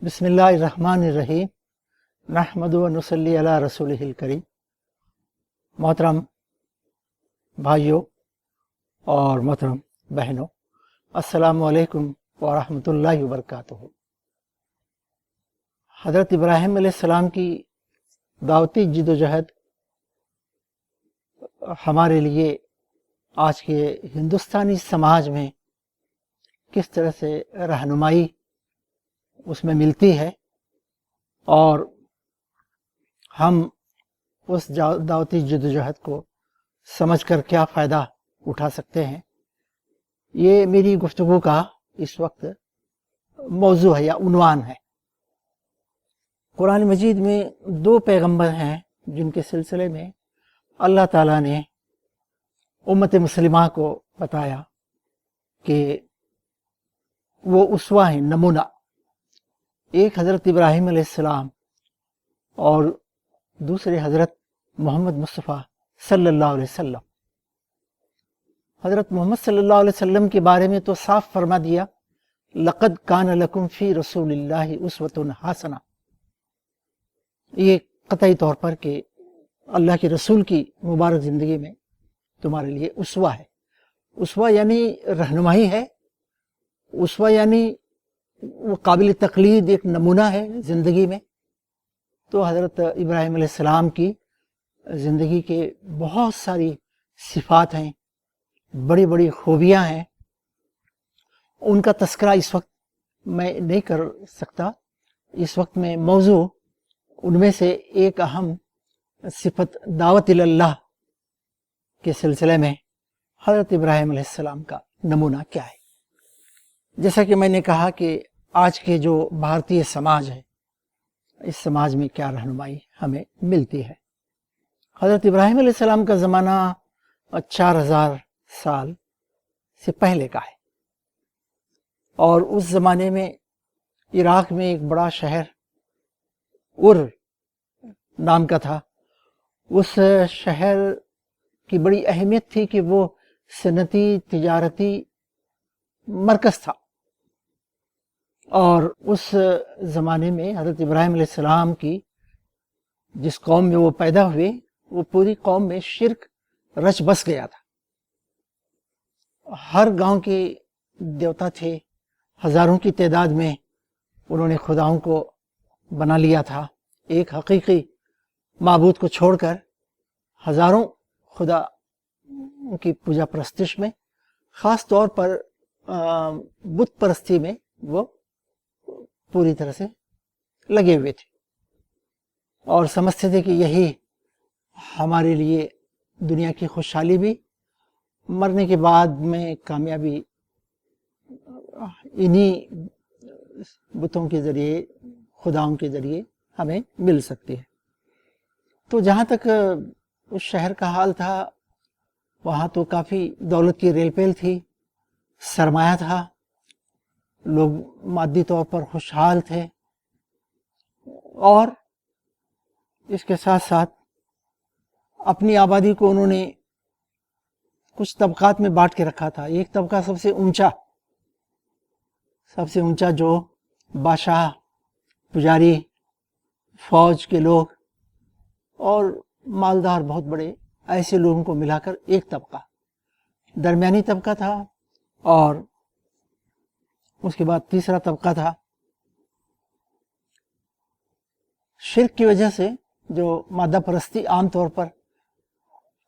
بسم اللہ الرحمن الرحیم نحمد و نصلی علی رسولہ الکریم۔ محترم بھائیوں اور محترم بہنوں، السلام علیکم ورحمۃ اللہ وبرکاتہ۔ حضرت ابراہیم علیہ السلام کی دعوتی جد و جہد ہمارے لیے آج کے ہندوستانی سماج میں کس طرح سے رہنمائی اس میں ملتی ہے اور ہم اس دعوتی جد و جہد کو سمجھ کر کیا فائدہ اٹھا سکتے ہیں، یہ میری گفتگو کا اس وقت موضوع ہے یا عنوان ہے۔ قرآن مجید میں دو پیغمبر ہیں جن کے سلسلے میں اللہ تعالیٰ نے امت مسلمہ کو بتایا کہ وہ اسوہ ہیں، نمونہ۔ ایک حضرت ابراہیم علیہ السلام اور دوسرے حضرت محمد مصطفیٰ صلی اللہ علیہ وسلم۔ حضرت محمد صلی اللہ علیہ وسلم کے بارے میں تو صاف فرما دیا، لقد کان لکم فی رسول اللہ اسوۃ حسنہ، یہ قطعی طور پر کہ اللہ کے رسول کی مبارک زندگی میں تمہارے لیے اسوہ ہے۔ اسوہ یعنی رہنمائی ہے، اسوہ یعنی وہ قابل تقلید ایک نمونہ ہے زندگی میں۔ تو حضرت ابراہیم علیہ السلام کی زندگی کے بہت ساری صفات ہیں، بڑی بڑی خوبیاں ہیں، ان کا تذکرہ اس وقت میں نہیں کر سکتا۔ اس وقت میں موضوع ان میں سے ایک اہم صفت دعوت اللہ کے سلسلے میں حضرت ابراہیم علیہ السلام کا نمونہ کیا ہے۔ جیسا کہ میں نے کہا کہ آج کے جو بھارتی سماج ہے، اس سماج میں کیا رہنمائی ہمیں ملتی ہے۔ حضرت ابراہیم علیہ السلام کا زمانہ 4000 سال سے پہلے کا ہے، اور اس زمانے میں عراق میں ایک بڑا شہر ار نام کا تھا۔ اس شہر کی بڑی اہمیت تھی کہ وہ صنعتی تجارتی مرکز تھا، اور اس زمانے میں حضرت ابراہیم علیہ السلام کی جس قوم میں وہ پیدا ہوئے، وہ پوری قوم میں شرک رچ بس گیا تھا۔ ہر گاؤں کے دیوتا تھے، ہزاروں کی تعداد میں انہوں نے خداؤں کو بنا لیا تھا۔ ایک حقیقی معبود کو چھوڑ کر ہزاروں خدا کی پوجا پرستش میں، خاص طور پر بت پرستی میں وہ پوری طرح سے لگے ہوئے تھے، اور سمجھتے تھے کہ یہی ہمارے لیے دنیا کی خوشحالی بھی، مرنے کے بعد میں کامیابی انہی بتوں کے ذریعے، خداؤں کے ذریعے ہمیں مل سکتی ہے۔ تو جہاں تک اس شہر کا حال تھا، وہاں تو کافی دولت کی ریل پیل تھی، سرمایہ تھا، لوگ مادی طور پر خوشحال تھے، اور اس کے ساتھ ساتھ اپنی آبادی کو انہوں نے کچھ طبقات میں بانٹ کے رکھا تھا۔ ایک طبقہ سب سے اونچا جو بادشاہ، پجاری، فوج کے لوگ اور مالدار بہت بڑے، ایسے لوگوں کو ملا کر ایک طبقہ، درمیانی طبقہ تھا، اور اس کے بعد تیسرا طبقہ تھا۔ شرک کی وجہ سے جو مادہ پرستی عام طور پر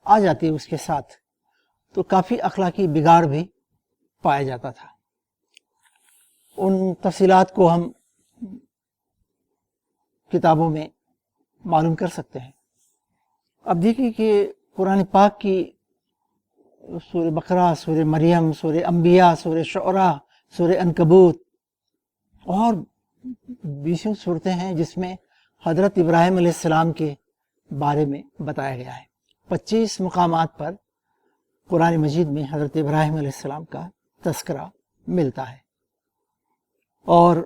آ جاتی ہے اس کے ساتھ، تو کافی اخلاقی بگاڑ بھی پایا جاتا تھا۔ ان تفصیلات کو ہم کتابوں میں معلوم کر سکتے ہیں۔ اب دیکھیے کہ قرآن پاک کی سورہ بقرہ، سورہ مریم، سورہ انبیاء، سورہ شعراء، سورہ عنکبوت اور 20 صورتیں ہیں جس میں حضرت ابراہیم علیہ السلام کے بارے میں بتایا گیا ہے۔ 25 مقامات پر قرآن مجید میں حضرت ابراہیم علیہ السلام کا تذکرہ ملتا ہے، اور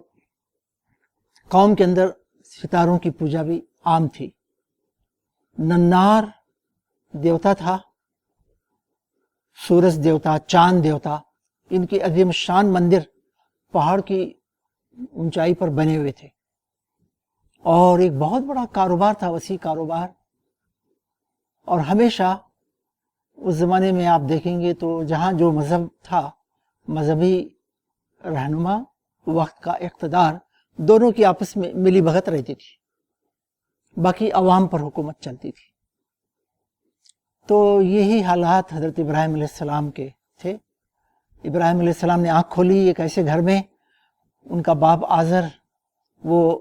قوم کے اندر ستاروں کی پوجا بھی عام تھی۔ ننار دیوتا تھا، سورج دیوتا، چاند دیوتا، ان کے عظیم شان مندر پہاڑ کی اونچائی پر بنے ہوئے تھے۔ اور ایک بہت بڑا کاروبار تھا، وسیع کاروبار. اور ہمیشہ اس زمانے میں آپ دیکھیں گے تو جہاں جو مذہب تھا، مذہبی رہنما، وقت کا اقتدار، دونوں کی آپس میں ملی بھگت رہتی تھی، باقی عوام پر حکومت چلتی تھی. تو یہی حالات حضرت ابراہیم علیہ السلام کے تھے. ابراہیم علیہ السلام نے آنکھ کھولی ایک ایسے گھر میں. ان کا باپ آزر وہ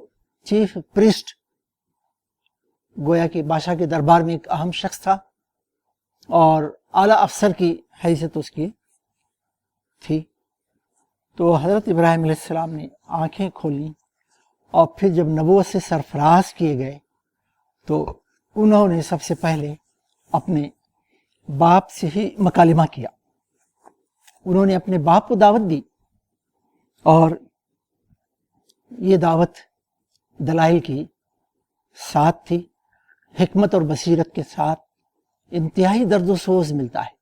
چیف پریسٹ، گویا کہ بادشاہ کے دربار میں ایک اہم شخص تھا اور اعلیٰ افسر کی حیثیت اس کی تھی. تو حضرت ابراہیم علیہ السلام نے آنکھیں کھولیں اور پھر جب نبوت سے سرفراز کیے گئے تو انہوں نے سب سے پہلے اپنے باپ سے ہی مکالمہ کیا. انہوں نے اپنے باپ کو دعوت دی اور یہ دعوت دلائل کی ساتھ تھی، حکمت اور بصیرت کے ساتھ. انتہائی درد و سوز ملتا ہے.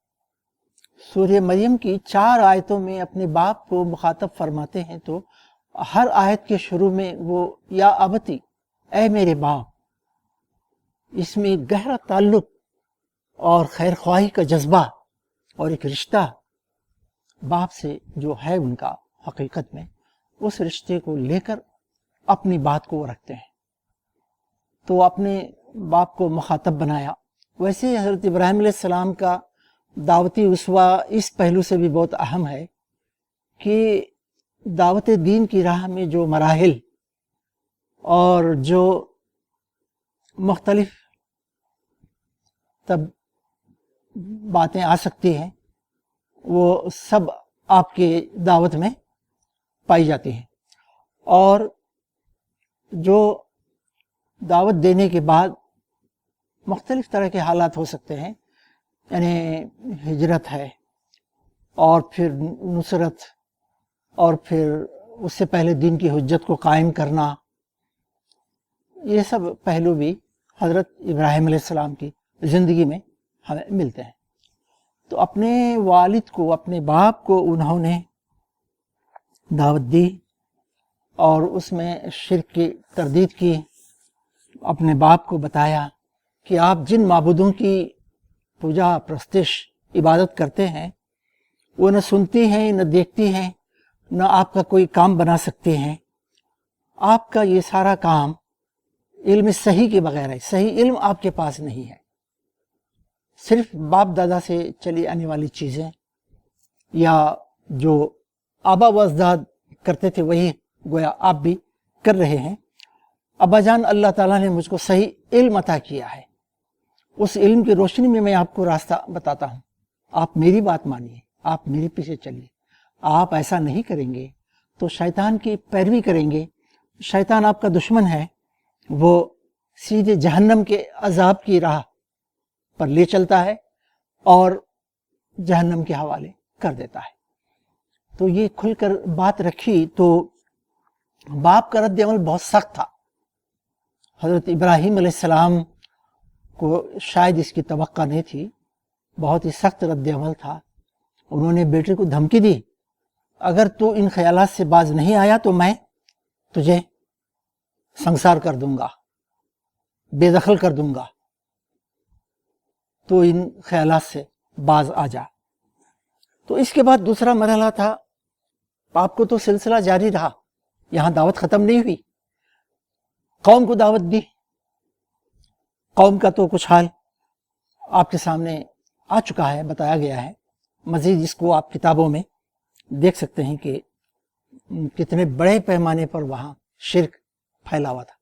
سورہ مریم کی 4 آیتوں میں اپنے باپ کو مخاطب فرماتے ہیں تو ہر آیت کے شروع میں وہ یا ابتی، اے میرے باپ، اس میں ایک گہرا تعلق اور خیر خواہی کا جذبہ اور ایک رشتہ باپ سے جو ہے ان کا حقیقت میں، اس رشتے کو لے کر اپنی بات کو وہ رکھتے ہیں. تو اپنے باپ کو مخاطب بنایا. ویسے حضرت ابراہیم علیہ السلام کا دعوتی اسوہ اس پہلو سے بھی بہت اہم ہے کہ دعوت دین کی راہ میں جو مراحل اور جو مختلف تب باتیں آ سکتی ہیں وہ سب آپ کے دعوت میں پائی جاتی ہیں. اور جو دعوت دینے کے بعد مختلف طرح کے حالات ہو سکتے ہیں، یعنی ہجرت ہے اور پھر نصرت اور پھر اس سے پہلے دین کی حجت کو قائم کرنا، یہ سب پہلو بھی حضرت ابراہیم علیہ السلام کی زندگی میں ہمیں ملتے ہیں. تو اپنے والد کو، اپنے باپ کو انہوں نے دعوت دی اور اس میں شرک کی تردید کی. اپنے باپ کو بتایا کہ آپ جن معبودوں کی پوجا پرستش عبادت کرتے ہیں وہ نہ سنتی ہیں، نہ دیکھتی ہیں، نہ آپ کا کوئی کام بنا سکتے ہیں. آپ کا یہ سارا کام علم صحیح کے بغیر ہے، صحیح علم آپ کے پاس نہیں ہے. صرف باپ دادا سے چلی آنے والی چیزیں یا جو آبا و اجداد کرتے تھے وہی گویا آپ بھی کر رہے ہیں. ابا جان، اللہ تعالیٰ نے مجھ کو صحیح علم عطا کیا ہے، اس علم کی روشنی میں آپ کو راستہ بتاتا ہوں. آپ میری بات مانیے، آپ میرے پیچھے چلیے. آپ ایسا نہیں کریں گے تو شیطان کی پیروی کریں گے. شیطان آپ کا دشمن ہے، وہ سیدھے جہنم کے عذاب کی راہ پر لے چلتا ہے اور جہنم کے حوالے کر دیتا ہے. تو یہ کھل کر بات رکھی تو باپ کا رد عمل بہت سخت تھا. حضرت ابراہیم علیہ السلام کو شاید اس کی توقع نہیں تھی، بہت ہی سخت رد عمل تھا. انہوں نے بیٹے کو دھمکی دی، اگر تو ان خیالات سے باز نہیں آیا تو میں تجھے سنسار کر دوں گا، بے دخل کر دوں گا، تو ان خیالات سے باز آ جا. تو اس کے بعد دوسرا مرحلہ تھا. باپ کو تو سلسلہ جاری رہا، یہاں دعوت ختم نہیں ہوئی. قوم کو دعوت دی. قوم کا تو کچھ حال آپ کے سامنے آ چکا ہے، بتایا گیا ہے. مزید اس کو آپ کتابوں میں دیکھ سکتے ہیں کہ کتنے بڑے پیمانے پر وہاں شرک پھیلا ہوا تھا.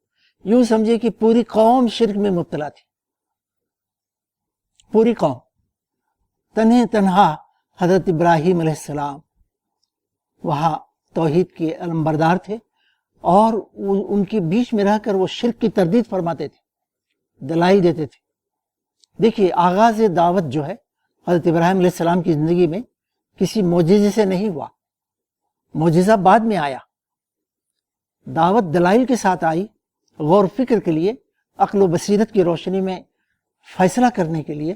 یوں سمجھے کہ پوری قوم شرک میں مبتلا تھی. پوری قوم. تنہا حضرت ابراہیم علیہ السلام وہاں توحید کے علمبردار تھے اور ان کے بیچ میں رہ کر وہ شرک کی تردید فرماتے تھے، دلائل دیتے تھے. دیکھیے، آغاز دعوت جو ہے حضرت ابراہیم علیہ السلام کی زندگی میں کسی معجزے سے نہیں ہوا. معجزہ بعد میں آیا. دعوت دلائل کے ساتھ آئی، غور فکر کے لیے، عقل و بصیرت کی روشنی میں فیصلہ کرنے کے لیے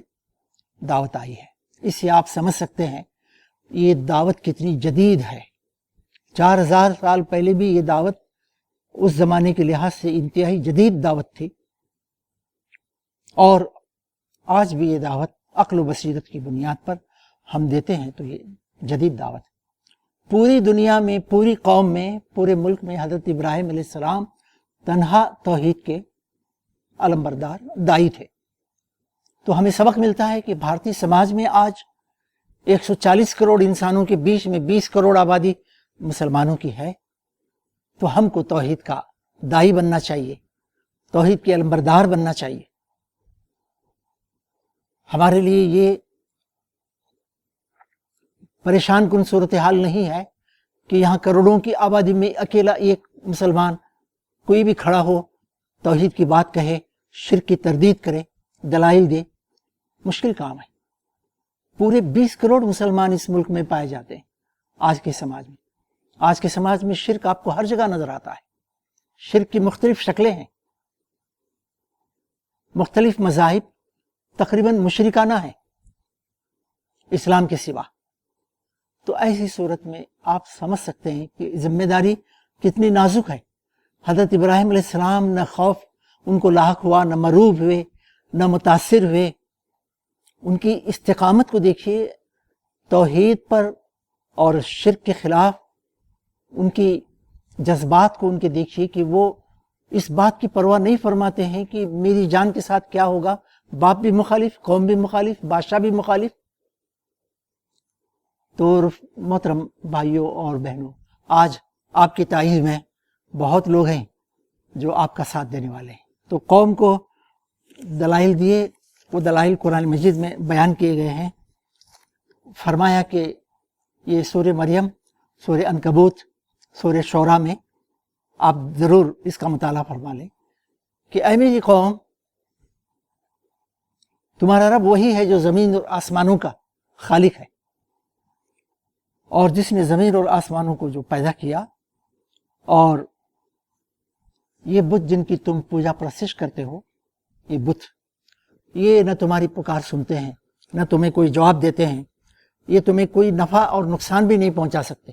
دعوت آئی ہے. اس سے آپ سمجھ سکتے ہیں یہ دعوت کتنی جدید ہے. 4000 سال پہلے بھی یہ دعوت اس زمانے کے لحاظ سے انتہائی جدید دعوت تھی، اور آج بھی یہ دعوت عقل و بصیرت کی بنیاد پر ہم دیتے ہیں تو یہ جدید دعوت ہے۔ پوری دنیا میں، پوری قوم میں، پورے ملک میں حضرت ابراہیم علیہ السلام تنہا توحید کے علمبردار داعی تھے۔ تو ہمیں سبق ملتا ہے کہ بھارتی سماج میں آج 140 کروڑ انسانوں کے بیچ میں 20 کروڑ آبادی مسلمانوں کی ہے، تو ہم کو توحید کا داعی بننا چاہیے، توحید کے علمبردار بننا چاہیے۔ ہمارے لیے یہ پریشان کن صورتحال نہیں ہے کہ یہاں کروڑوں کی آبادی میں اکیلا ایک مسلمان کوئی بھی کھڑا ہو، توحید کی بات کہے، شرک کی تردید کرے، دلائل دے۔ مشکل کام ہے۔ پورے 20 کروڑ مسلمان اس ملک میں پائے جاتے ہیں آج کے سماج میں۔ آج کے سماج میں شرک آپ کو ہر جگہ نظر آتا ہے۔ شرک کی مختلف شکلیں ہیں، مختلف مذاہب تقریباً مشرکانہ ہیں اسلام کے سوا۔ تو ایسی صورت میں آپ سمجھ سکتے ہیں کہ ذمہ داری کتنی نازک ہے۔ حضرت ابراہیم علیہ السلام نہ خوف ان کو لاحق ہوا، نہ مروب ہوئے، نہ متاثر ہوئے۔ ان کی استقامت کو دیکھیے، توحید پر اور شرک کے خلاف ان کی جذبات کو ان کے دیکھیے کہ وہ اس بات کی پرواہ نہیں فرماتے ہیں کہ میری جان کے ساتھ کیا ہوگا، باپ بھی مخالف، قوم بھی مخالف، بادشاہ بھی مخالف۔ تو محترم بھائیوں اور بہنوں، آج آپ کی تائید میں بہت لوگ ہیں جو آپ کا ساتھ دینے والے ہیں۔ تو قوم کو دلائل دیے، وہ دلائل قرآن مجید میں بیان کیے گئے ہیں۔ فرمایا کہ یہ سورہ مریم، سورہ عنکبوت، سورہ شعراء میں آپ ضرور اس کا مطالعہ فرما لیں کہ اے میری قوم، تمہارا رب وہی ہے جو زمین اور آسمانوں کا خالق ہے، اور جس نے زمین اور آسمانوں کو جو پیدا کیا، اور یہ بت جن کی تم پوجا پرستش کرتے ہو، یہ بت، یہ نہ تمہاری پکار سنتے ہیں، نہ تمہیں کوئی جواب دیتے ہیں، یہ تمہیں کوئی نفع اور نقصان بھی نہیں پہنچا سکتے۔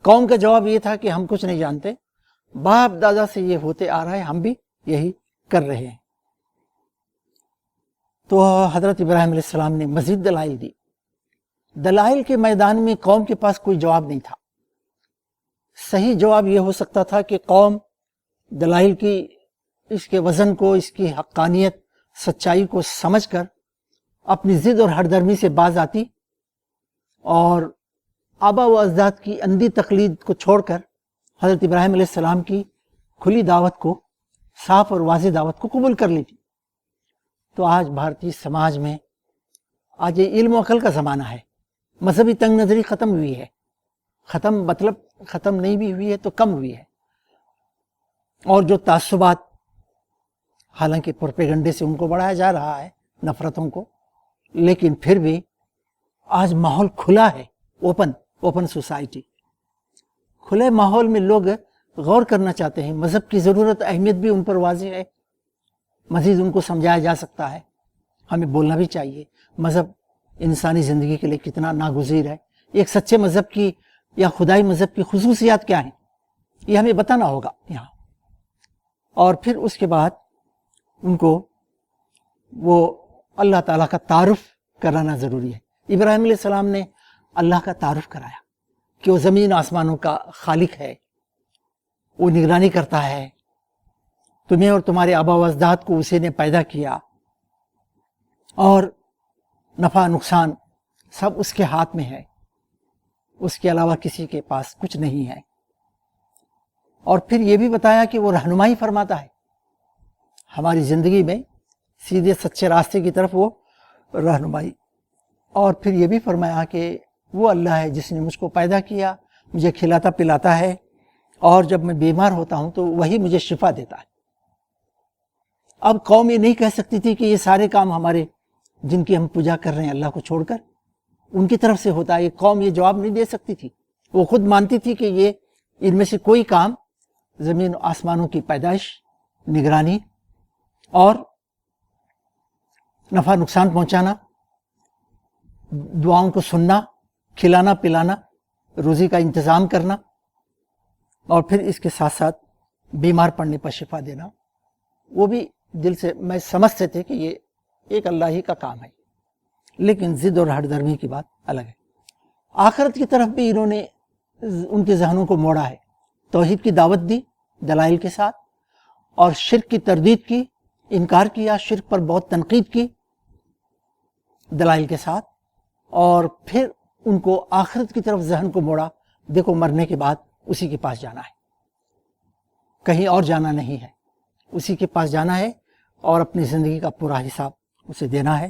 قوم کا جواب یہ تھا کہ ہم کچھ نہیں جانتے، باپ دادا سے یہ ہوتے آ رہا ہے، ہم بھی یہی کر رہے ہیں۔ تو حضرت ابراہیم علیہ السلام نے مزید دلائل دی۔ دلائل کے میدان میں قوم کے پاس کوئی جواب نہیں تھا۔ صحیح جواب یہ ہو سکتا تھا کہ قوم دلائل کی اس کے وزن کو، اس کی حقانیت، سچائی کو سمجھ کر اپنی ضد اور ہردرمی سے باز آتی، اور آبا و اجداد کی اندھی تقلید کو چھوڑ کر حضرت ابراہیم علیہ السلام کی کھلی دعوت کو، صاف اور واضح دعوت کو قبول کر لیتی۔ تو آج بھارتی سماج میں آج یہ علم و عقل کا زمانہ ہے، مذہبی تنگ نظری ختم ہوئی ہے، ختم مطلب ختم نہیں بھی ہوئی ہے تو کم ہوئی ہے، اور جو تعصبات، حالانکہ پروپیگنڈے سے ان کو بڑھایا جا رہا ہے، نفرتوں کو، لیکن پھر بھی آج ماحول کھلا ہے، اوپن سوسائٹی، کھلے ماحول میں لوگ غور کرنا چاہتے ہیں۔ مذہب کی ضرورت، اہمیت بھی ان پر واضح ہے، مزید ان کو سمجھایا جا سکتا ہے، ہمیں بولنا بھی چاہیے مذہب انسانی زندگی کے لیے کتنا ناگزیر ہے، ایک سچے مذہب کی یا خدائی مذہب کی خصوصیات کیا ہیں، یہ ہمیں بتانا ہوگا یہاں۔ اور پھر اس کے بعد ان کو وہ اللہ تعالیٰ کا تعارف کرانا ضروری ہے۔ ابراہیم علیہ السلام نے اللہ کا تعارف کرایا کہ وہ زمین آسمانوں کا خالق ہے، وہ نگرانی کرتا ہے، تمہیں اور تمہارے آبا و اجداد کو اسی نے پیدا کیا، اور نفع نقصان سب اس کے ہاتھ میں ہے، اس کے علاوہ کسی کے پاس کچھ نہیں ہے۔ اور پھر یہ بھی بتایا کہ وہ رہنمائی فرماتا ہے ہماری زندگی میں، سیدھے سچے راستے کی طرف وہ رہنمائی۔ اور پھر یہ بھی فرمایا کہ وہ اللہ ہے جس نے مجھ کو پیدا کیا، مجھے کھلاتا پلاتا ہے، اور جب میں بیمار ہوتا ہوں تو وہی مجھے شفا دیتا ہے۔ اب قوم یہ نہیں کہہ سکتی تھی کہ یہ سارے کام ہمارے جن کی ہم پوجا کر رہے ہیں اللہ کو چھوڑ کر ان کی طرف سے ہوتا ہے، یہ قوم یہ جواب نہیں دے سکتی تھی۔ وہ خود مانتی تھی کہ یہ ان میں سے کوئی کام، زمین و آسمانوں کی پیدائش، نگرانی اور نفع نقصان پہنچانا، دعاؤں کو سننا، کھلانا پلانا، روزی کا انتظام کرنا، اور پھر اس کے ساتھ ساتھ بیمار پڑنے پر شفا دینا، وہ بھی دل سے میں سمجھتے تھے کہ یہ ایک اللہ ہی کا کام ہے، لیکن ضد اور ہٹ درمی کی بات الگ ہے۔ آخرت کی طرف بھی انہوں نے ان کے ذہنوں کو موڑا ہے، توحید کی دعوت دی دلائل کے ساتھ، اور شرک کی تردید کی، انکار کیا، شرک پر بہت تنقید کی دلائل کے ساتھ، اور پھر ان کو آخرت کی طرف ذہن کو موڑا، دیکھو مرنے کے بعد اسی کے پاس جانا ہے، کہیں اور جانا نہیں ہے، اسی کے پاس جانا ہے اور اپنی زندگی کا پورا حساب اسے دینا ہے،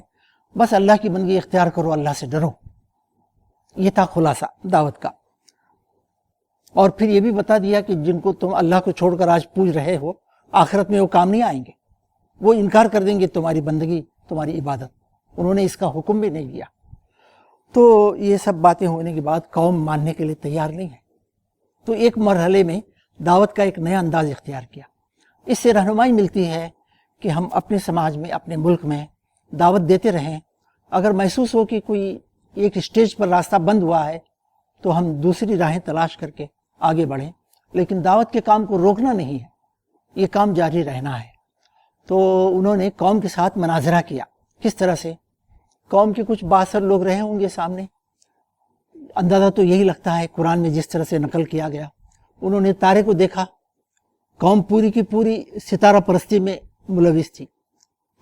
بس اللہ کی بندگی اختیار کرو، اللہ سے ڈرو۔ یہ تھا خلاصہ دعوت کا۔ اور پھر یہ بھی بتا دیا کہ جن کو تم اللہ کو چھوڑ کر آج پوج رہے ہو، آخرت میں وہ کام نہیں آئیں گے، وہ انکار کر دیں گے تمہاری بندگی، تمہاری عبادت۔ انہوں نے اس کا حکم بھی نہیں دیا۔ تو یہ سب باتیں ہونے کے بعد قوم ماننے کے لیے تیار نہیں ہے، تو ایک مرحلے میں دعوت کا ایک نیا انداز اختیار کیا۔ اس سے رہنمائی ملتی ہے کہ ہم اپنے سماج میں، اپنے ملک میں دعوت دیتے رہیں۔ اگر محسوس ہو کہ کوئی ایک اسٹیج پر راستہ بند ہوا ہے تو ہم دوسری راہیں تلاش کر کے آگے بڑھیں، لیکن دعوت کے کام کو روکنا نہیں ہے، یہ کام جاری رہنا ہے۔ تو انہوں نے قوم کے ساتھ مناظرہ کیا۔ کس طرح سے؟ قوم کے کچھ بااثر لوگ رہے ہوں گے سامنے، اندازہ تو یہی لگتا ہے قرآن میں جس طرح سے نقل کیا گیا۔ انہوں نے تارے کو دیکھا، قوم پوری کی پوری ستارہ پرستی میں ملوث تھی،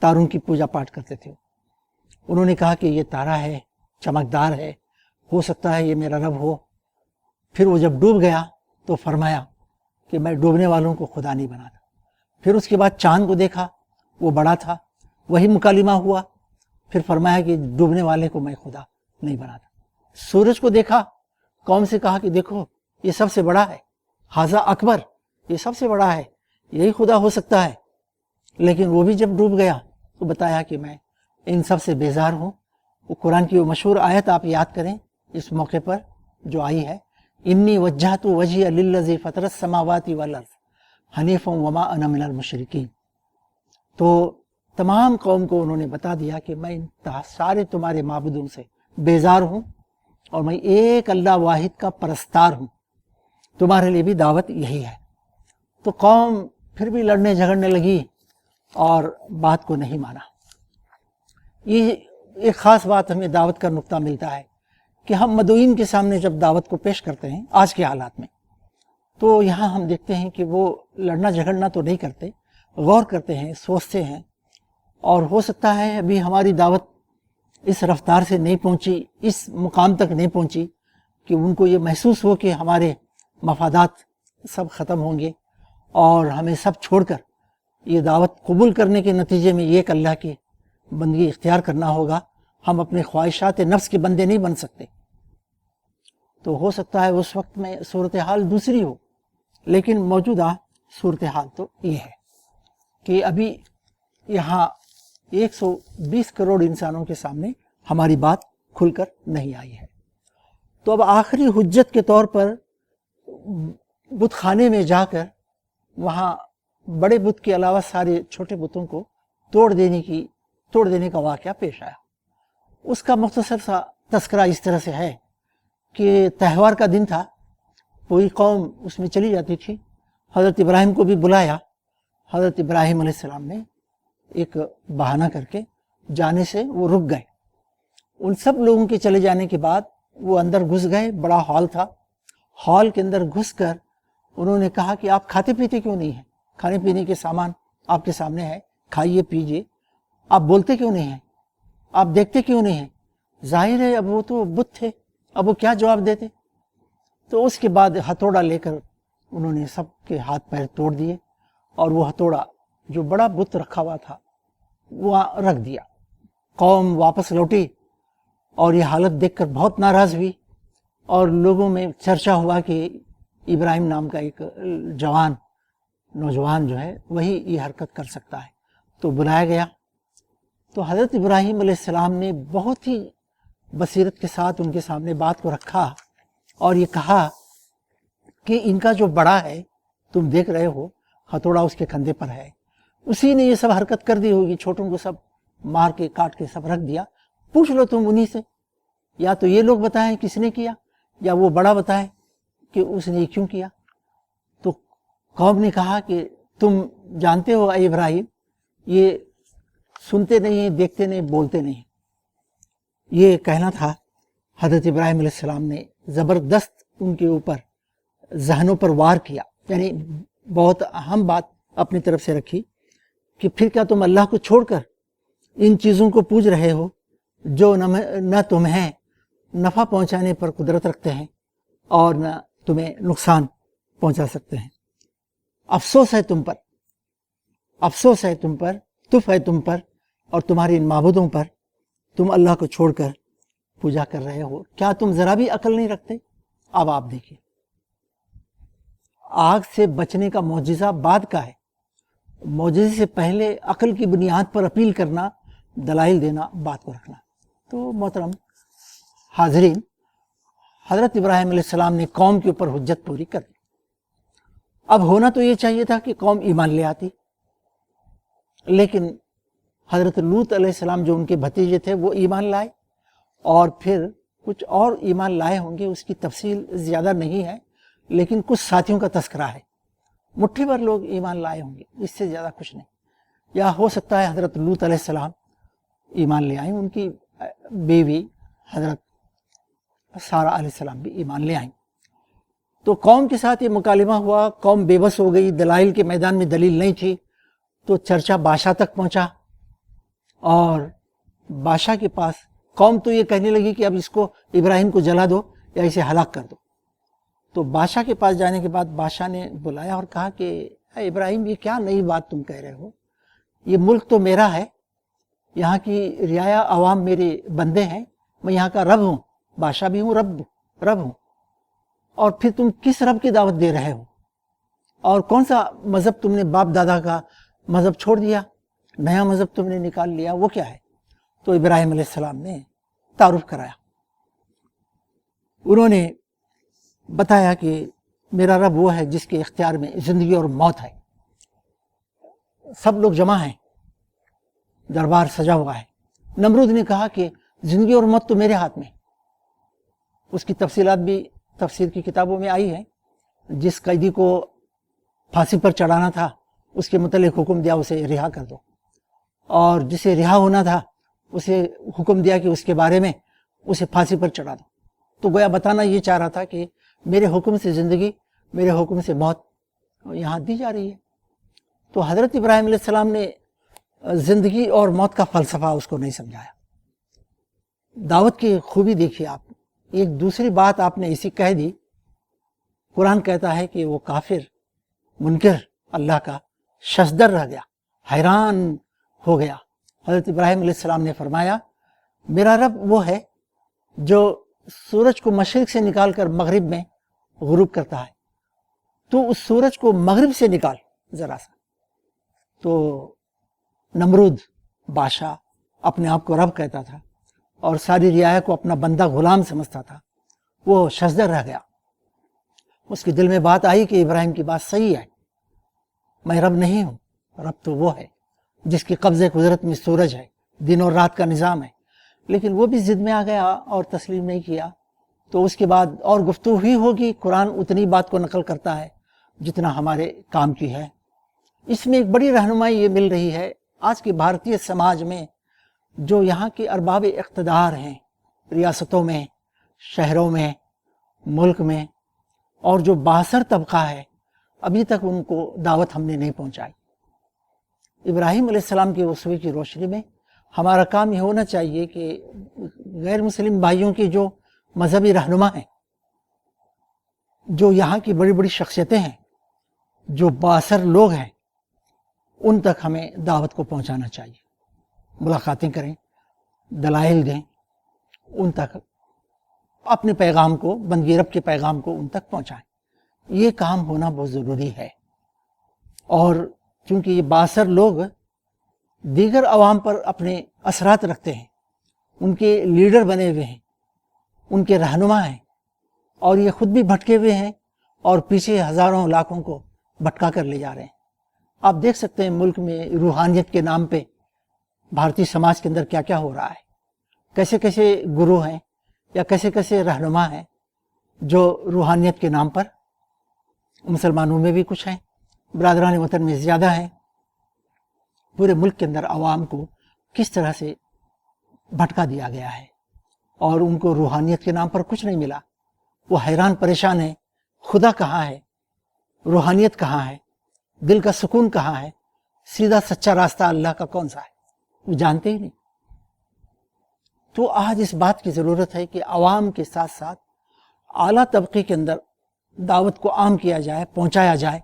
تاروں کی پوجا پاٹ کرتے تھے۔ انہوں نے کہا کہ یہ تارا ہے، چمکدار ہے، ہو سکتا ہے یہ میرا رب ہو۔ پھر وہ جب ڈوب گیا تو فرمایا کہ میں ڈوبنے والوں کو خدا نہیں بناتا۔ پھر اس کے بعد چاند کو دیکھا، وہ بڑا تھا، وہی مکالمہ ہوا، پھر فرمایا کہ ڈوبنے والے کو میں خدا نہیں بناتا۔ سورج کو دیکھا، قوم سے کہا کہ دیکھو یہ سب سے بڑا ہے، ھذا اکبر، یہ سب سے بڑا ہے، یہی خدا ہو سکتا ہے۔ لیکن وہ بھی جب ڈوب گیا تو بتایا کہ میں ان سب سے بیزار ہوں۔ وہ قرآن کی وہ مشہور آیت آپ یاد کریں اس موقع پر جو آئی ہے، انی وجہت وجہی للذی فطر السماوات والارض حنیفا وما انا من المشرکین۔ تو تمام قوم کو انہوں نے بتا دیا کہ میں سارے تمہارے معبودوں سے بیزار ہوں اور میں ایک اللہ واحد کا پرستار ہوں، تمہارے لیے بھی دعوت یہی ہے۔ تو قوم پھر بھی لڑنے جھگڑنے لگی اور بات کو نہیں مانا۔ یہ ایک خاص بات ہمیں دعوت کا نقطہ ملتا ہے کہ ہم مدعوین کے سامنے جب دعوت کو پیش کرتے ہیں آج کے حالات میں، تو یہاں ہم دیکھتے ہیں کہ وہ لڑنا جھگڑنا تو نہیں کرتے، غور کرتے ہیں، سوچتے ہیں، اور ہو سکتا ہے ابھی ہماری دعوت اس رفتار سے نہیں پہنچی، اس مقام تک نہیں پہنچی کہ ان کو یہ محسوس ہو کہ ہمارے مفادات سب ختم ہوں گے اور ہمیں سب چھوڑ کر یہ دعوت قبول کرنے کے نتیجے میں ایک اللہ کی بندگی اختیار کرنا ہوگا، ہم اپنے خواہشات نفس کے بندے نہیں بن سکتے۔ تو ہو سکتا ہے اس وقت میں صورتحال دوسری ہو، لیکن موجودہ صورتحال تو یہ ہے کہ ابھی یہاں 120 کروڑ انسانوں کے سامنے ہماری بات کھل کر نہیں آئی ہے۔ تو اب آخری حجت کے طور پر بت خانے میں جا کر وہاں بڑے بت کے علاوہ سارے چھوٹے بتوں کو توڑ دینے کا واقعہ پیش آیا۔ اس کا مختصر سا تذکرہ اس طرح سے ہے کہ تہوار کا دن تھا، پوری قوم اس میں چلی جاتی تھی۔ حضرت ابراہیم کو بھی بلایا، حضرت ابراہیم علیہ السلام نے ایک بہانہ کر کے جانے سے وہ رک گئے۔ ان سب لوگوں کے چلے جانے کے بعد وہ اندر گھس گئے، بڑا ہال تھا، ہال کے اندر گھس کر انہوں نے کہا کہ آپ کھاتے پیتے کیوں نہیں ہیں؟ کھانے پینے کے سامان آپ کے سامنے ہے، کھائیے پیجیے، آپ بولتے کیوں نہیں ہیں؟ آپ دیکھتے کیوں نہیں ہیں؟ ظاہر ہے اب وہ تو بت تھے، اب وہ کیا جواب دیتے؟ تو اس کے بعد ہتھوڑا لے کر انہوں نے سب کے ہاتھ پیر توڑ دیے، اور وہ ہتھوڑا جو بڑا بت رکھا ہوا تھا وہ رکھ دیا۔ قوم واپس لوٹی اور یہ حالت دیکھ کر بہت ناراض ہوئی، اور لوگوں میں چرچا ہوا کہ ابراہیم نام کا ایک نوجوان جو ہے وہی یہ حرکت کر سکتا ہے۔ تو بلایا گیا تو حضرت ابراہیم علیہ السلام نے بہت ہی بصیرت کے ساتھ ان کے سامنے بات کو رکھا اور یہ کہا کہ ان کا جو بڑا ہے تم دیکھ رہے ہو، ہتھوڑا اس کے کندھے پر ہے، اسی نے یہ سب حرکت کر دی ہوگی، چھوٹوں کو سب مار کے کاٹ کے سب رکھ دیا، پوچھ لو تم انہی سے، یا تو یہ لوگ بتائیں کس نے کیا، یا وہ بڑا بتائے کہ اس نے کیوں کیا۔ تو قوم نے کہا کہ تم جانتے ہو اے ابراہیم یہ سنتے نہیں ہیں، دیکھتے نہیں، بولتے نہیں. یہ کہنا تھا. حضرت ابراہیم علیہ السلام نے زبردست ان کے اوپر ذہنوں پر وار کیا، یعنی بہت اہم بات اپنی طرف سے رکھی کہ پھر کیا تم اللہ کو چھوڑ کر ان چیزوں کو پوج رہے ہو جو نہ تمہیں نفع پہنچانے پر قدرت رکھتے ہیں اور نہ تمہیں نقصان پہنچا سکتے ہیں. افسوس ہے تم پر، افسوس ہے تم پر، تف ہے تم پر اور تمہارے ان معبودوں پر، تم اللہ کو چھوڑ کر پوجا کر رہے ہو. کیا تم ذرا بھی عقل نہیں رکھتے؟ اب آپ دیکھیں، آگ سے بچنے کا معجزہ بعد کا ہے، معجزے سے پہلے عقل کی بنیاد پر اپیل کرنا، دلائل دینا، بات کو رکھنا. تو محترم حاضرین، حضرت ابراہیم علیہ السلام نے قوم کے اوپر حجت پوری کر دی. اب ہونا تو یہ چاہیے تھا کہ قوم ایمان لے آتی، لیکن حضرت لوط علیہ السلام جو ان کے بھتیجے تھے وہ ایمان لائے، اور پھر کچھ اور ایمان لائے ہوں گے، اس کی تفصیل زیادہ نہیں ہے، لیکن کچھ ساتھیوں کا تذکرہ ہے. مٹھی بھر لوگ ایمان لائے ہوں گے، اس سے زیادہ کچھ نہیں. یا ہو سکتا ہے حضرت لوط علیہ السلام ایمان لے آئیں، ان کی بیوی حضرت سارہ علیہ السلام بھی ایمان لے آئیں. تو قوم کے ساتھ یہ مکالمہ ہوا، قوم بے بس ہو گئی، دلائل کے میدان میں دلیل نہیں تھی، تو چرچا بادشاہ تک پہنچا، اور بادشاہ کے پاس قوم تو یہ کہنے لگی کہ اب اس کو ابراہیم کو جلا دو یا اسے ہلاک کر دو. تو بادشاہ کے پاس جانے کے بعد بادشاہ نے بلایا اور کہا کہ اے ابراہیم یہ کیا نئی بات تم کہہ رہے ہو؟ یہ ملک تو میرا ہے، یہاں کی رعایا عوام میرے بندے ہیں، میں یہاں کا رب ہوں، بادشاہ بھی ہوں، رب ہوں. اور پھر تم کس رب کی دعوت دے رہے ہو؟ اور کون سا مذہب تم نے باپ دادا کا مذہب چھوڑ دیا، نیا مذہب تم نے نکال لیا، وہ کیا ہے؟ تو ابراہیم علیہ السلام نے تعارف کرایا. انہوں نے بتایا کہ میرا رب وہ ہے جس کے اختیار میں زندگی اور موت ہے. سب لوگ جمع ہیں، دربار سجا ہوا ہے. نمرود نے کہا کہ زندگی اور موت تو میرے ہاتھ میں. اس کی تفصیلات بھی تفسیر کی کتابوں میں آئی ہے. جس قیدی کو پھانسی پر چڑھانا تھا اس کے متعلق حکم دیا اسے رہا کر دو، اور جسے رہا ہونا تھا اسے حکم دیا کہ اس کے بارے میں اسے پھانسی پر چڑھا دو. تو گویا بتانا یہ چاہ رہا تھا کہ میرے حکم سے زندگی، میرے حکم سے موت یہاں دی جا رہی ہے. تو حضرت ابراہیم علیہ السلام نے زندگی اور موت کا فلسفہ اس کو نہیں سمجھایا. دعوت کی خوبی دیکھیے آپ. ایک دوسری بات آپ نے اسی کہہ دی. قرآن کہتا ہے کہ وہ کافر منکر اللہ کا ششدر رہ گیا، حیران ہو گیا. حضرت ابراہیم علیہ السلام نے فرمایا میرا رب وہ ہے جو سورج کو مشرق سے نکال کر مغرب میں غروب کرتا ہے، تو اس سورج کو مغرب سے نکال ذرا سا. تو نمرود بادشاہ اپنے آپ کو رب کہتا تھا اور ساری رعایا کو اپنا بندہ غلام سمجھتا تھا، وہ ششدر رہ گیا. اس کے دل میں بات آئی کہ ابراہیم کی بات صحیح ہے، میں رب نہیں ہوں، رب تو وہ ہے جس کی قبضہ قدرت میں سورج ہے، دن اور رات کا نظام ہے. لیکن وہ بھی ضد میں آ گیا اور تسلیم نہیں کیا. تو اس کے بعد اور گفتگو ہی ہوگی. قرآن اتنی بات کو نقل کرتا ہے جتنا ہمارے کام کی ہے. اس میں ایک بڑی رہنمائی یہ مل رہی ہے آج کے بھارتی سماج میں، جو یہاں کے ارباب اقتدار ہیں، ریاستوں میں، شہروں میں، ملک میں، اور جو بااثر طبقہ ہے، ابھی تک ان کو دعوت ہم نے نہیں پہنچائی. ابراہیم علیہ السلام کے وصوے کی روشنی میں ہمارا کام یہ ہونا چاہیے کہ غیر مسلم بھائیوں کے جو مذہبی رہنما ہیں، جو یہاں کی بڑی بڑی شخصیتیں ہیں، جو بااثر لوگ ہیں، ان تک ہمیں دعوت کو پہنچانا چاہیے. ملاقاتیں کریں، دلائل دیں، ان تک اپنے پیغام کو، بندگی رب کے پیغام کو ان تک پہنچائیں. یہ کام ہونا بہت ضروری ہے. اور چونکہ یہ بااثر لوگ دیگر عوام پر اپنے اثرات رکھتے ہیں، ان کے لیڈر بنے ہوئے ہیں، ان کے رہنما ہیں، اور یہ خود بھی بھٹکے ہوئے ہیں اور پیچھے ہزاروں لاکھوں کو بھٹکا کر لے جا رہے ہیں. آپ دیکھ سکتے ہیں ملک میں روحانیت کے نام پہ بھارتی سماج کے اندر کیا کیا ہو رہا ہے. کیسے کیسے گروہ ہیں یا کیسے کیسے رہنما ہیں جو روحانیت کے نام پر، مسلمانوں میں بھی کچھ ہیں برادران وطن میں زیادہ ہیں، پورے ملک کے اندر عوام کو کس طرح سے بھٹکا دیا گیا ہے اور ان کو روحانیت کے نام پر کچھ نہیں ملا. وہ حیران پریشان ہیں، خدا کہاں ہے، روحانیت کہاں ہے، دل کا سکون کہاں ہے، سیدھا سچا راستہ اللہ کا کون سا ہے، وہ جانتے ہی نہیں. تو آج اس بات کی ضرورت ہے کہ عوام کے ساتھ ساتھ اعلیٰ طبقے کے اندر دعوت کو عام کیا جائے، پہنچایا جائے.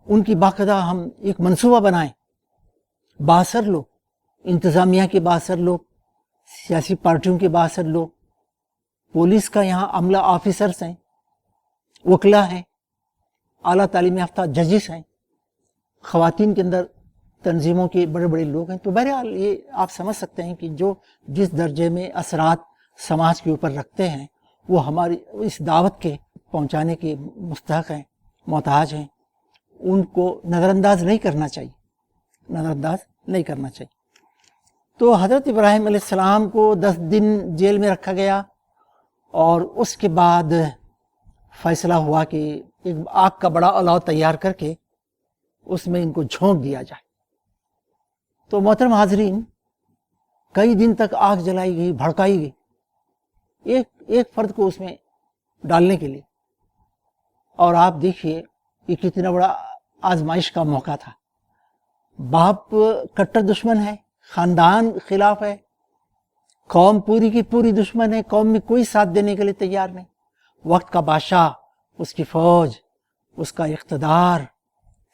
ان کی باقاعدہ ہم ایک منصوبہ بنائیں. بااثر لوگ، انتظامیہ کے بااثر لوگ، سیاسی پارٹیوں کے بااثر لوگ، پولیس کا یہاں عملہ آفیسرز ہیں، وکلا ہیں، اعلیٰ تعلیم یافتہ ججز ہیں، خواتین کے اندر تنظیموں کے بڑے بڑے لوگ ہیں. تو بہرحال یہ آپ سمجھ سکتے ہیں کہ جو جس درجے میں اثرات سماج کے اوپر رکھتے ہیں وہ ہماری اس دعوت کے پہنچانے کے مستحق ہیں، محتاج ہیں. ان کو نظر انداز نہیں کرنا چاہیے، نظر انداز نہیں کرنا چاہیے. تو حضرت ابراہیم علیہ السلام کو 10 دن جیل میں رکھا گیا اور اس کے بعد فیصلہ ہوا کہ ایک آگ کا بڑا الاؤ تیار کر کے اس میں ان کو جھونک دیا جائے. تو محترم حاضرین، کئی دن تک آگ جلائی گئی، بھڑکائی گئی ایک فرد کو اس میں ڈالنے کے لیے. اور آپ دیکھیے یہ کتنا بڑا آزمائش کا موقع تھا. باپ کٹر دشمن ہے، خاندان خلاف ہے، قوم پوری کی پوری دشمن ہے، قوم میں کوئی ساتھ دینے کے لیے تیار نہیں. وقت کا بادشاہ، اس کی فوج، اس کا اقتدار،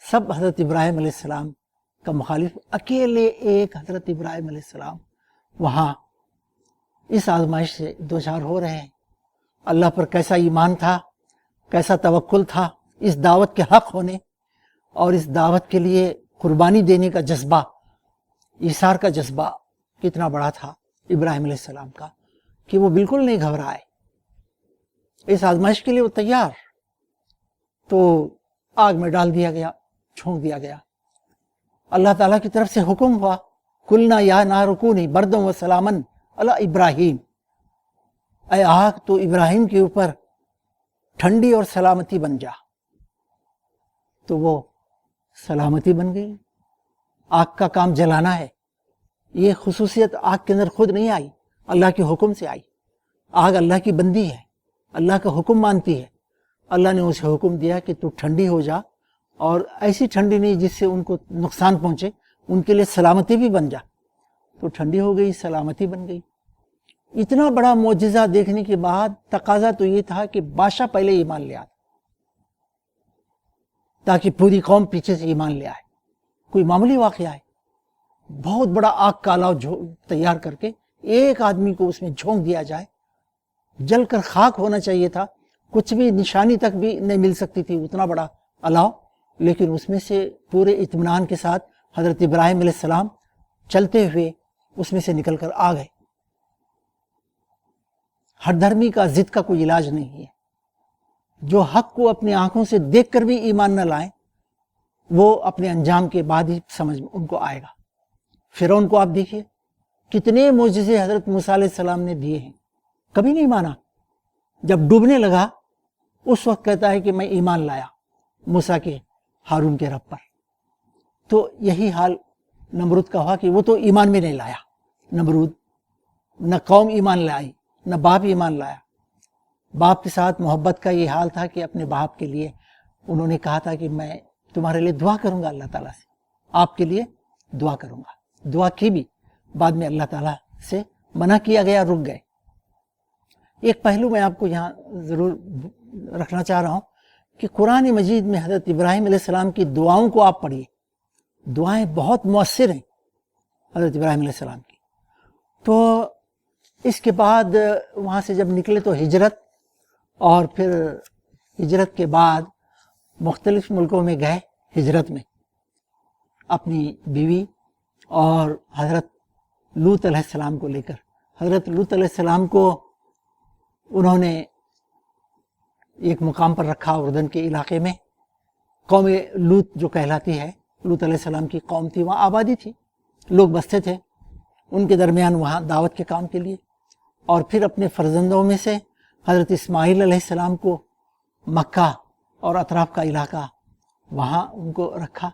سب حضرت ابراہیم علیہ السلام کا مخالف. اکیلے ایک حضرت ابراہیم علیہ السلام وہاں اس آزمائش سے دوچار ہو رہے ہیں. اللہ پر کیسا ایمان تھا، کیسا توکل تھا، اس دعوت کے حق ہونے اور اس دعوت کے لیے قربانی دینے کا جذبہ، ایثار کا جذبہ کتنا بڑا تھا ابراہیم علیہ السلام کا کہ وہ بالکل نہیں گھبرائے. اس آزمائش کے لیے وہ تیار. تو آگ میں ڈال دیا گیا، چھونک دیا گیا. اللہ تعالیٰ کی طرف سے حکم ہوا، قلنا یا نار کونی بردا و سلاما علی ابراہیم، اے آگ تو ابراہیم کے اوپر ٹھنڈی اور سلامتی بن جا. تو وہ سلامتی بن گئی. آگ کا کام جلانا ہے. یہ خصوصیت آگ کے اندر خود نہیں آئی، اللہ کے حکم سے آئی. آگ اللہ کی بندی ہے، اللہ کا حکم مانتی ہے. اللہ نے اسے حکم دیا کہ تو ٹھنڈی ہو جا، اور ایسی ٹھنڈی نہیں جس سے ان کو نقصان پہنچے، ان کے لیے سلامتی بھی بن جا. تو ٹھنڈی ہو گئی، سلامتی بن گئی. اتنا بڑا معجزہ دیکھنے کے بعد تقاضا تو یہ تھا کہ بادشاہ پہلے ایمان لے آتا تاکہ پوری قوم پیچھے سے ایمان لے آئے. کوئی معمولی واقعہ ہے؟ بہت بڑا آگ کا الاؤ تیار کر کے ایک آدمی کو اس میں جھونک دیا جائے، جل کر خاک ہونا چاہیے تھا، کچھ بھی نشانی تک بھی نہیں مل سکتی تھی، اتنا بڑا الاؤ. لیکن اس میں سے پورے اطمینان کے ساتھ حضرت ابراہیم علیہ السلام چلتے ہوئے اس میں سے نکل کر آ گئے. ہر دھرمی کا ضد کا کوئی علاج نہیں ہے. جو حق کو اپنی آنکھوں سے دیکھ کر بھی ایمان نہ لائیں، وہ اپنے انجام کے بعد ہی سمجھ ان کو آئے گا. فرعون کو آپ دیکھیے، کتنے معجزے حضرت موسیٰ علیہ السلام نے دیے ہیں، کبھی نہیں مانا. جب ڈوبنے لگا اس وقت کہتا ہے کہ میں ایمان لایا موسیٰ کے ہارون کے رب پر. تو یہی حال نمرود کا ہوا کہ وہ تو ایمان میں نہیں لایا. نمرود نہ قوم ایمان لائی، نہ باپ ایمان لایا. باپ کے ساتھ محبت کا یہ حال تھا کہ اپنے باپ کے لیے انہوں نے کہا تھا کہ میں تمہارے لیے دعا کروں گا، اللہ تعالیٰ سے آپ کے لیے دعا کروں گا. دعا کی بھی، بعد میں اللہ تعالیٰ سے منع کیا گیا، رک گئے. ایک پہلو میں آپ کو یہاں ضرور رکھنا چاہ رہا ہوں کہ قرآن مجید میں حضرت ابراہیم علیہ السلام کی دعاؤں کو آپ پڑھیے. دعائیں بہت مؤثر ہیں حضرت ابراہیم علیہ السلام کی. تو اس کے بعد وہاں سے جب نکلے تو ہجرت، اور پھر ہجرت کے بعد مختلف ملکوں میں گئے ہجرت میں اپنی بیوی اور حضرت لوط علیہ السلام کو لے کر. حضرت لوط علیہ السلام کو انہوں نے ایک مقام پر رکھا اردن کے علاقے میں. قوم لوط جو کہلاتی ہے، لوط علیہ السلام کی قوم تھی، وہاں آبادی تھی، لوگ بستے تھے ان کے درمیان وہاں دعوت کے کام کے لیے. اور پھر اپنے فرزندوں میں سے حضرت اسماعیل علیہ السلام کو مکہ اور اطراف کا علاقہ وہاں ان کو رکھا،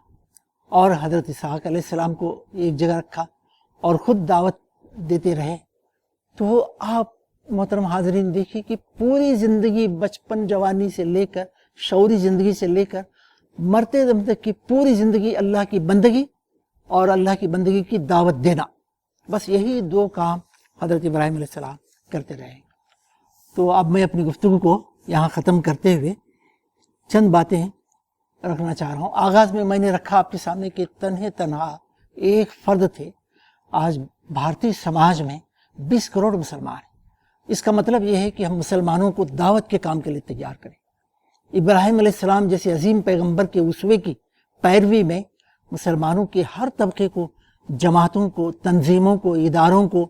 اور حضرت اسحاق علیہ السلام کو ایک جگہ رکھا اور خود دعوت دیتے رہے۔ تو آپ محترم حاضرین دیکھیے کہ پوری زندگی، بچپن جوانی سے لے کر شعوری زندگی سے لے کر مرتے دم تک کی پوری زندگی اللہ کی بندگی اور اللہ کی بندگی کی دعوت دینا، بس یہی دو کام حضرت ابراہیم علیہ السلام کرتے رہے۔ تو اب میں اپنی گفتگو کو یہاں ختم کرتے ہوئے چند باتیں رکھنا چاہ رہا ہوں۔ آغاز میں نے رکھا آپ کے سامنے کہ تنہا ایک فرد تھے۔ آج بھارتی سماج میں 20 کروڑ مسلمان ہیں۔ اس کا مطلب یہ ہے کہ ہم مسلمانوں کو دعوت کے کام کے لیے تیار کریں۔ ابراہیم علیہ السلام جیسے عظیم پیغمبر کے اسوے کی پیروی میں مسلمانوں کے ہر طبقے کو، جماعتوں کو، تنظیموں کو، اداروں کو،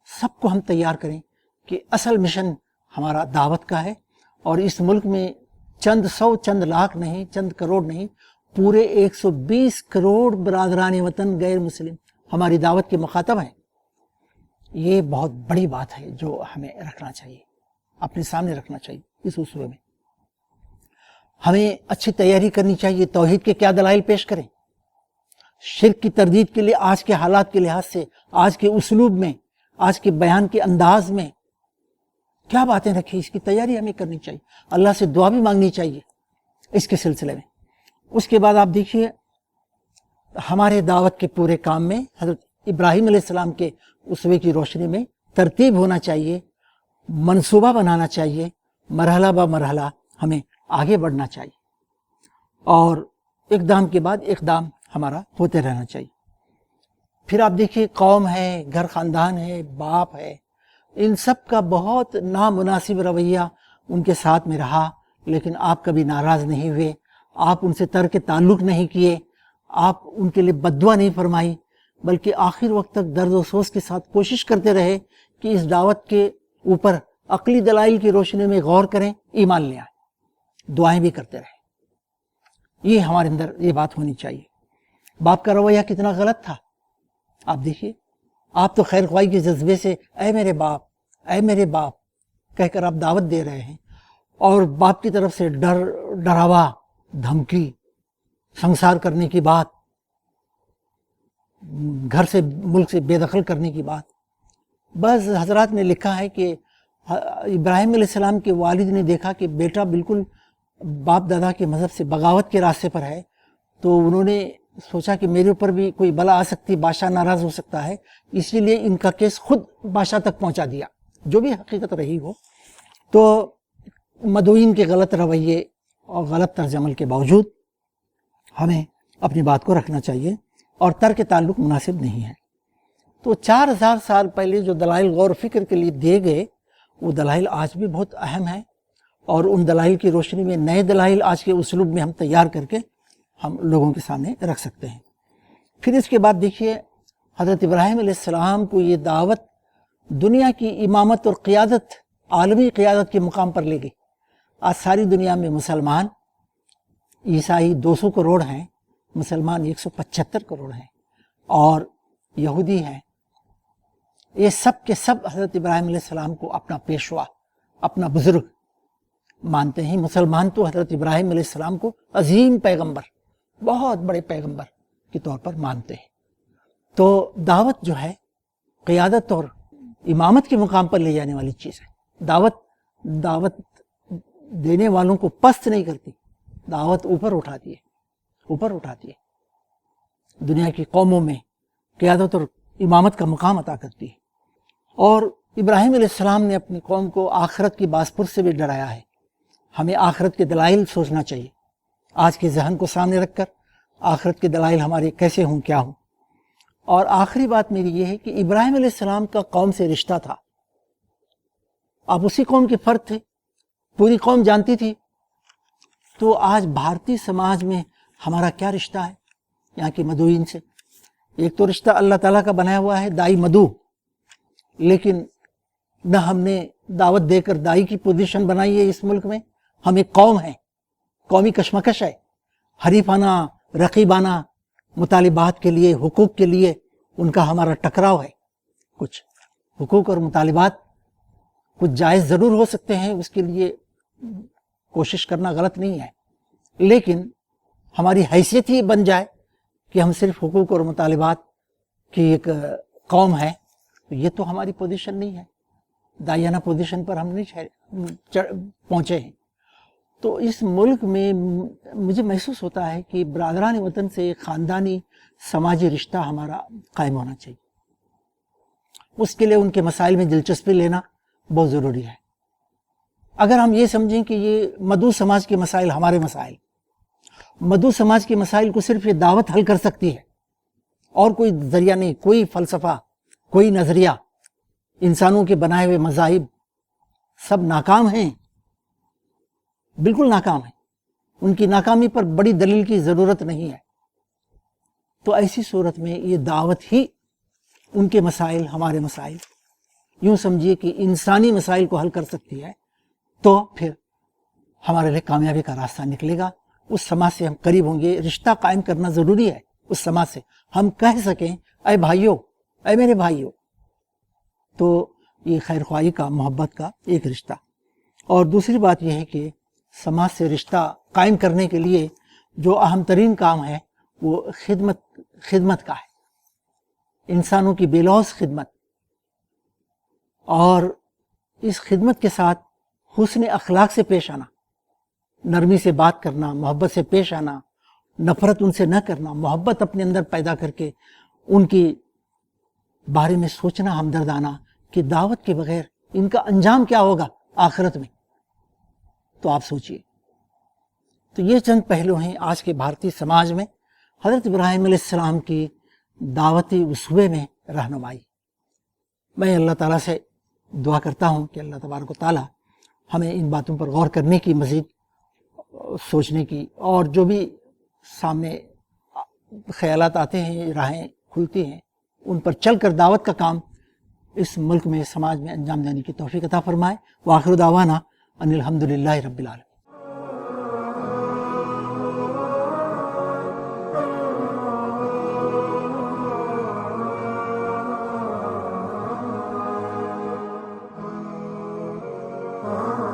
سب کو ہم تیار کریں کہ اصل مشن ہمارا دعوت کا ہے، اور اس ملک میں چند سو، چند لاکھ نہیں، چند کروڑ نہیں، پورے 120 کروڑ برادران وطن غیر مسلم ہماری دعوت کے مخاطب ہیں۔ یہ بہت بڑی بات ہے جو ہمیں رکھنا چاہیے، اپنے سامنے رکھنا چاہیے۔ اس اسوے میں ہمیں اچھی تیاری کرنی چاہیے۔ توحید کے کیا دلائل پیش کریں، شرک کی تردید کے لیے آج کے حالات کے لحاظ سے، آج کے اسلوب میں، آج کے بیان کے انداز میں کیا باتیں رکھیں، اس کی تیاری ہمیں کرنی چاہیے۔ اللہ سے دعا بھی مانگنی چاہیے اس کے سلسلے میں۔ اس کے بعد آپ دیکھیے ہمارے دعوت کے پورے کام میں حضرت ابراہیم علیہ السلام کے اسوے کی روشنی میں ترتیب ہونا چاہیے، منصوبہ بنانا چاہیے، مرحلہ بہ مرحلہ ہمیں آگے بڑھنا چاہیے، اور اقدام کے بعد اقدام ہمارا ہوتے رہنا چاہیے۔ پھر آپ دیکھیے قوم ہے، گھر خاندان ہے، باپ ہے، ان سب کا بہت نامناسب رویہ ان کے ساتھ میں رہا، لیکن آپ کبھی ناراض نہیں ہوئے، آپ ان سے ترک تعلق نہیں کیے، آپ ان کے لیے بددعا نہیں فرمائی، بلکہ آخر وقت تک درد و سوز کے ساتھ کوشش کرتے رہے کہ اس دعوت کے اوپر عقلی دلائل کی روشنی میں غور کریں، ایمان لے آئیں، دعائیں بھی کرتے رہے۔ یہ ہمارے اندر یہ بات ہونی چاہیے۔ باپ کا رویہ کتنا غلط تھا آپ دیکھیے، آپ تو خیر خواہی کے جذبے سے اے میرے باپ، اے میرے باپ کہہ کر آپ دعوت دے رہے ہیں، اور باپ کی طرف سے ڈراوا، دھمکی، سنسار کرنے کی بات، گھر سے، ملک سے بے دخل کرنے کی بات۔ بس حضرات نے لکھا ہے کہ ابراہیم علیہ السلام کے والد نے دیکھا کہ بیٹا بالکل باپ دادا کے مذہب سے بغاوت کے راستے پر ہے، تو انہوں نے سوچا کہ میرے اوپر بھی کوئی بلا آ سکتی، بادشاہ ناراض ہو سکتا ہے، اسی لیے ان کا کیس خود بادشاہ تک پہنچا دیا، جو بھی حقیقت رہی ہو۔ تو مدعوین کے غلط رویے اور غلط طرز عمل کے باوجود ہمیں اپنی بات کو رکھنا چاہیے، اور ترک تعلق مناسب نہیں ہے۔ تو 4000 سال پہلے جو دلائل غور و فکر کے لیے دیے گئے، وہ دلائل آج بھی بہت اہم ہیں، اور ان دلائل کی روشنی میں نئے دلائل آج کے اسلوب میں ہم تیار کر کے ہم لوگوں کے سامنے رکھ سکتے ہیں۔ پھر اس کے بعد دیکھیے حضرت ابراہیم علیہ السلام کو یہ دعوت دنیا کی امامت اور قیادت، عالمی قیادت کے مقام پر لے گئی۔ آج ساری دنیا میں مسلمان، عیسائی 200 کروڑ ہیں، مسلمان 175 کروڑ ہیں، اور یہودی ہیں۔ یہ سب کے سب حضرت ابراہیم علیہ السلام کو اپنا پیشوا، اپنا بزرگ مانتے ہیں۔ مسلمان تو حضرت ابراہیم علیہ السلام کو عظیم پیغمبر، بہت بڑے پیغمبر کے طور پر مانتے ہیں۔ تو دعوت جو ہے قیادت اور امامت کے مقام پر لے جانے والی چیز ہے۔ دعوت دینے والوں کو پست نہیں کرتی، دعوت اوپر اٹھاتی ہے، دنیا کی قوموں میں قیادت اور امامت کا مقام عطا کرتی ہے۔ اور ابراہیم علیہ السلام نے اپنی قوم کو آخرت کی بازپرس سے بھی ڈرایا ہے۔ ہمیں آخرت کے دلائل سوچنا چاہیے، آج کے ذہن کو سامنے رکھ کر آخرت کے دلائل ہمارے کیسے ہوں، کیا ہوں۔ اور آخری بات میری یہ ہے کہ ابراہیم علیہ السلام کا قوم سے رشتہ تھا، آپ اسی قوم کے فرد تھے، پوری قوم جانتی تھی۔ تو آج بھارتی سماج میں ہمارا کیا رشتہ ہے یہاں کے مدعوین سے؟ ایک تو رشتہ اللہ تعالیٰ کا بنایا ہوا ہے، دائی مدعو، لیکن نہ ہم نے دعوت دے کر دائی کی پوزیشن بنائی ہے اس ملک میں۔ ہم ایک قوم ہیں، قومی کشمکش ہے، حریفانہ، رقیبانہ مطالبات کے لیے، حقوق کے لیے ان کا ہمارا ٹکراؤ ہے۔ کچھ حقوق اور مطالبات کچھ جائز ضرور ہو سکتے ہیں، اس کے لیے کوشش کرنا غلط نہیں ہے، لیکن ہماری حیثیت ہی بن جائے کہ ہم صرف حقوق اور مطالبات کی ایک قوم ہے، تو یہ تو ہماری پوزیشن نہیں ہے، دائیانہ پوزیشن پر ہم نہیں پہنچے ہیں۔ تو اس ملک میں مجھے محسوس ہوتا ہے کہ برادران وطن سے ایک خاندانی سماجی رشتہ ہمارا قائم ہونا چاہیے۔ اس کے لیے ان کے مسائل میں دلچسپی لینا بہت ضروری ہے۔ اگر ہم یہ سمجھیں کہ یہ مدعو سماج کے مسائل ہمارے مسائل، مدعو سماج کے مسائل کو صرف یہ دعوت حل کر سکتی ہے اور کوئی ذریعہ نہیں، کوئی فلسفہ، کوئی نظریہ، انسانوں کے بنائے ہوئے مذاہب سب ناکام ہیں، بالکل ناکام ہیں، ان کی ناکامی پر بڑی دلیل کی ضرورت نہیں ہے۔ تو ایسی صورت میں یہ دعوت ہی ان کے مسائل ہمارے مسائل، یوں سمجھیے کہ انسانی مسائل کو حل کر سکتی ہے، تو پھر ہمارے لیے کامیابی کا راستہ نکلے گا۔ اس سماج سے ہم قریب ہوں گے، رشتہ قائم کرنا ضروری ہے اس سماج سے، ہم کہہ سکیں اے بھائیو، اے میرے بھائیو۔ تو یہ خیر خواہی کا، محبت کا ایک رشتہ۔ اور دوسری بات یہ ہے کہ سماج سے رشتہ قائم کرنے کے لیے جو اہم ترین کام ہے وہ خدمت کا ہے، انسانوں کی بے لوث خدمت، اور اس خدمت کے ساتھ حسن اخلاق سے پیش آنا، نرمی سے بات کرنا، محبت سے پیش آنا، نفرت ان سے نہ کرنا، محبت اپنے اندر پیدا کر کے ان کی بارے میں سوچنا ہمدردانہ کہ دعوت کے بغیر ان کا انجام کیا ہوگا آخرت میں۔ تو آپ سوچئے۔ تو یہ چند پہلو ہیں آج کے بھارتی سماج میں حضرت ابراہیم علیہ السلام کی دعوتی اسوے میں رہنمائی۔ میں اللہ تعالیٰ سے دعا کرتا ہوں کہ اللہ تبارک و تعالیٰ ہمیں ان باتوں پر غور کرنے کی، مزید سوچنے کی، اور جو بھی سامنے خیالات آتے ہیں، راہیں کھلتی ہیں، ان پر چل کر دعوت کا کام اس ملک میں، سماج میں انجام دینے کی توفیق عطا فرمائے۔ وآخر دعوانا ان الحمدللہ رب العالمین۔ Oh